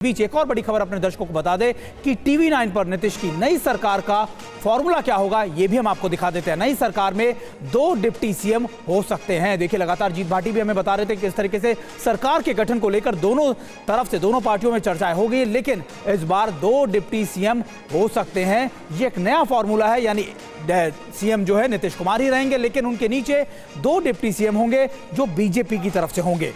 बीच एक और बड़ी खबर अपने दर्शकों को बता दें कि टीवी 9 पर नीतीश की नई सरकार का फॉर्मूला क्या होगा ये भी हम आपको दिखा देते हैं। नई सरकार में 2 डिप्टी सीएम हो सकते हैं। देखिए लगातार जीत भाटी भी हमें बता रहे थे कि किस तरीके से सरकार के गठन को लेकर दोनों तरफ से दोनों पार्टियों में चर्चाएं होगी, लेकिन इस बार 2 डिप्टी सीएम हो सकते हैं। ये एक नया फॉर्मूला है, यानी सीएम जो है नीतीश कुमार ही रहेंगे, लेकिन उनके नीचे 2 डिप्टी सीएम होंगे जो बीजेपी की तरफ से होंगे।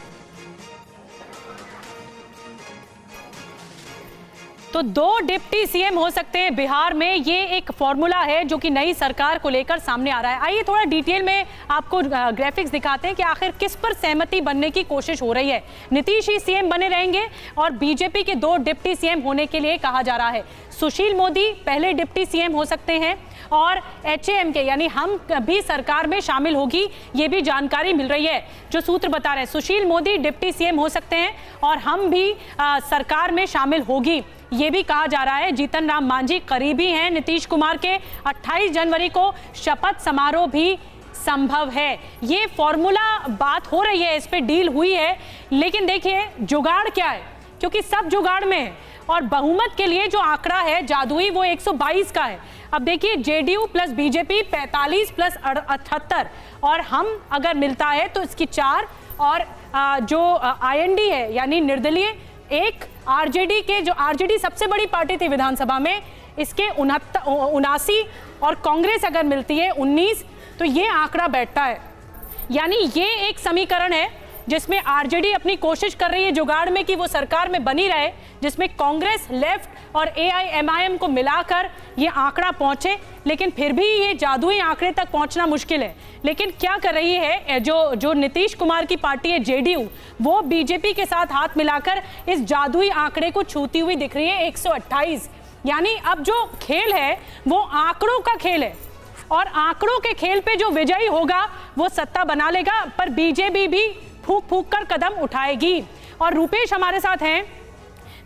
तो 2 डिप्टी सीएम हो सकते हैं बिहार में। ये एक फॉर्मूला है जो कि नई सरकार को लेकर सामने आ रहा है। आइए थोड़ा डिटेल में आपको ग्राफिक्स दिखाते हैं कि आखिर किस पर सहमति बनने की कोशिश हो रही है। नीतीश ही सीएम बने रहेंगे और बीजेपी के 2 डिप्टी सीएम होने के लिए कहा जा रहा है। सुशील मोदी पहले डिप्टी सीएम हो सकते हैं और एचएएम के यानी हम भी सरकार में शामिल होगी, ये भी जानकारी मिल रही है। जो सूत्र बता रहे हैं सुशील मोदी डिप्टी सीएम हो सकते हैं और हम भी सरकार में शामिल होगी, ये भी कहा जा रहा है। जीतन राम मांझी करीबी हैं नीतीश कुमार के। 28 जनवरी को शपथ समारोह भी संभव है। ये फॉर्मूला बात हो रही है, इस पे डील हुई है, लेकिन देखिए जुगाड़ क्या है, क्योंकि सब जुगाड़ में है और बहुमत के लिए जो आंकड़ा है जादुई वो 122 का है। अब देखिए जेडीयू प्लस बीजेपी 45 प्लस 78 और हम अगर मिलता है तो इसकी 4 और जो आईएनडी है यानी निर्दलीय 1, आरजेडी के जो आरजेडी सबसे बड़ी पार्टी थी विधानसभा में, इसके 79 और कांग्रेस अगर मिलती है 19, तो ये आंकड़ा बैठता है। यानी ये एक समीकरण है जिसमें आरजेडी अपनी कोशिश कर रही है जुगाड़ में कि वो सरकार में बनी रहे, जिसमें कांग्रेस, लेफ्ट और एआईएमआईएम को मिलाकर ये आंकड़ा पहुंचे, लेकिन फिर भी ये जादुई आंकड़े तक पहुंचना मुश्किल है। लेकिन क्या कर रही है जो नीतीश कुमार की पार्टी है जेडीयू, वो बीजेपी के साथ हाथ मिलाकर इस जादुई आंकड़े को छूती हुई दिख रही है 128। यानी अब जो खेल है वो आंकड़ों का खेल है और आंकड़ों के खेल पे जो विजयी होगा वो सत्ता बना लेगा, पर बीजेपी भी फूंक फूंक कर कदम उठाएगी। और रुपेश हमारे साथ हैं,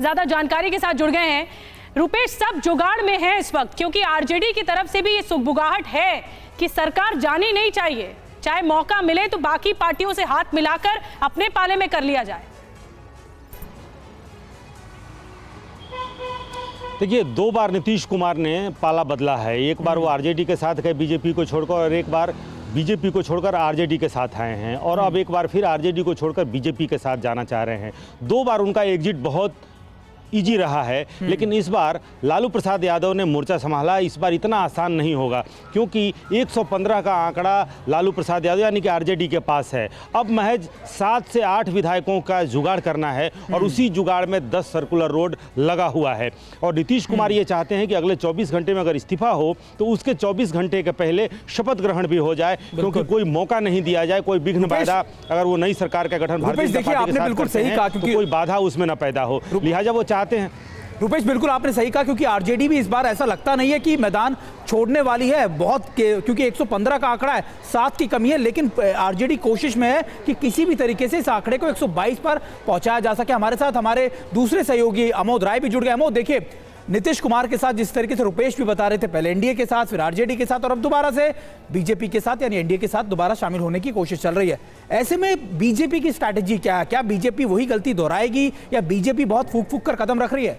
ज्यादा जानकारी के साथ जुड़ गए हैं। रुपेश, सब जुगाड़ में है इस वक्त, क्योंकि आरजेडी की तरफ से भी ये सुगबुगाहट है कि सरकार जानी नहीं चाहिए, चाहे मौका मिले तो बाकी पार्टियों से हाथ मिलाकर अपने पाले में कर लिया जाए। देखिए 2 बार नीतीश कुमार ने पाला बदला है। एक बार वो आरजेडी के साथ गए बीजेपी को छोड़कर, और एक बार बीजेपी को छोड़कर आरजेडी के साथ आए हैं, और अब एक बार फिर आरजेडी को छोड़कर बीजेपी के साथ जाना चाह रहे हैं। 2 बार उनका एग्जिट बहुत इजी रहा है, लेकिन इस बार लालू प्रसाद यादव ने मोर्चा संभाला। इस बार इतना आसान नहीं होगा, क्योंकि 115 का आंकड़ा लालू प्रसाद यादव यानी कि आरजेडी के पास है। अब महज 7 से 8 विधायकों का जुगाड़ करना है और उसी जुगाड़ में 10 सर्कुलर रोड लगा हुआ है। और नीतीश कुमार ये चाहते हैं कि अगले 24 घंटे में अगर इस्तीफा हो तो उसके 24 घंटे के पहले शपथ ग्रहण भी हो जाए, क्योंकि कोई मौका नहीं दिया जाए, कोई विघ्न बाधा अगर वो नई सरकार का गठन भारतीय जनता पार्टी के साथ करते हैं तो कोई बाधा उसमें न पैदा हो, लिहाजा वो चाहते हैं। रुपेश, बिल्कुल आपने सही कहा, क्योंकि आरजेडी भी इस बार ऐसा लगता नहीं है कि मैदान छोड़ने वाली है बहुत क्योंकि 115 का आंकड़ा है, 7 की कमी है, लेकिन आरजेडी कोशिश में है कि किसी भी तरीके से इस आंकड़े को 122 पर पहुंचाया जा सके। हमारे साथ हमारे दूसरे सहयोगी अमोद राय भी जुड़ गए। अमोद, देखिए नीतीश कुमार के साथ जिस तरीके से रुपेश भी बता रहे थे, पहले एनडीए के साथ, फिर आरजेडी के साथ और अब दोबारा से बीजेपी के साथ यानी एनडीए के साथ दोबारा शामिल होने की कोशिश चल रही है। ऐसे में बीजेपी की स्ट्रैटेजी क्या है? क्या बीजेपी वही गलती दोहराएगी या बीजेपी बहुत फूंक फूंक कर कदम रख रही है?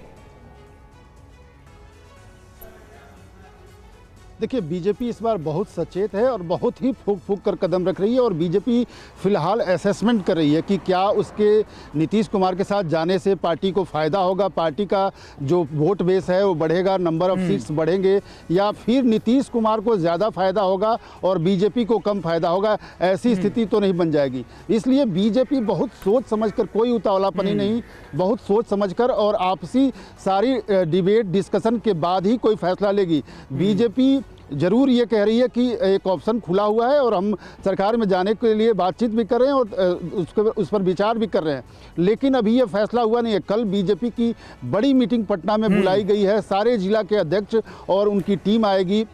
देखिए बीजेपी इस बार बहुत सचेत है और बहुत ही फूंक फूंक कर कदम रख रही है, और बीजेपी फिलहाल असेसमेंट कर रही है कि क्या उसके नीतीश कुमार के साथ जाने से पार्टी को फ़ायदा होगा, पार्टी का जो वोट बेस है वो बढ़ेगा, नंबर ऑफ सीट्स बढ़ेंगे, या फिर नीतीश कुमार को ज़्यादा फायदा होगा और बीजेपी को कम फायदा होगा। ऐसी स्थिति तो नहीं बन जाएगी। इसलिए बीजेपी बहुत सोच समझकर, कोई उतावलापनी नहीं, बहुत सोच समझकर और आपसी सारी डिबेट डिस्कशन के बाद ही कोई फैसला लेगी। बीजेपी जरूर ये कह रही है कि एक ऑप्शन खुला हुआ है और हम सरकार में जाने के लिए बातचीत भी कर रहे हैं और उस पर विचार भी कर रहे हैं, लेकिन अभी ये फैसला हुआ नहीं है। कल बीजेपी की बड़ी मीटिंग पटना में बुलाई गई है, सारे जिला के अध्यक्ष और उनकी टीम आएगी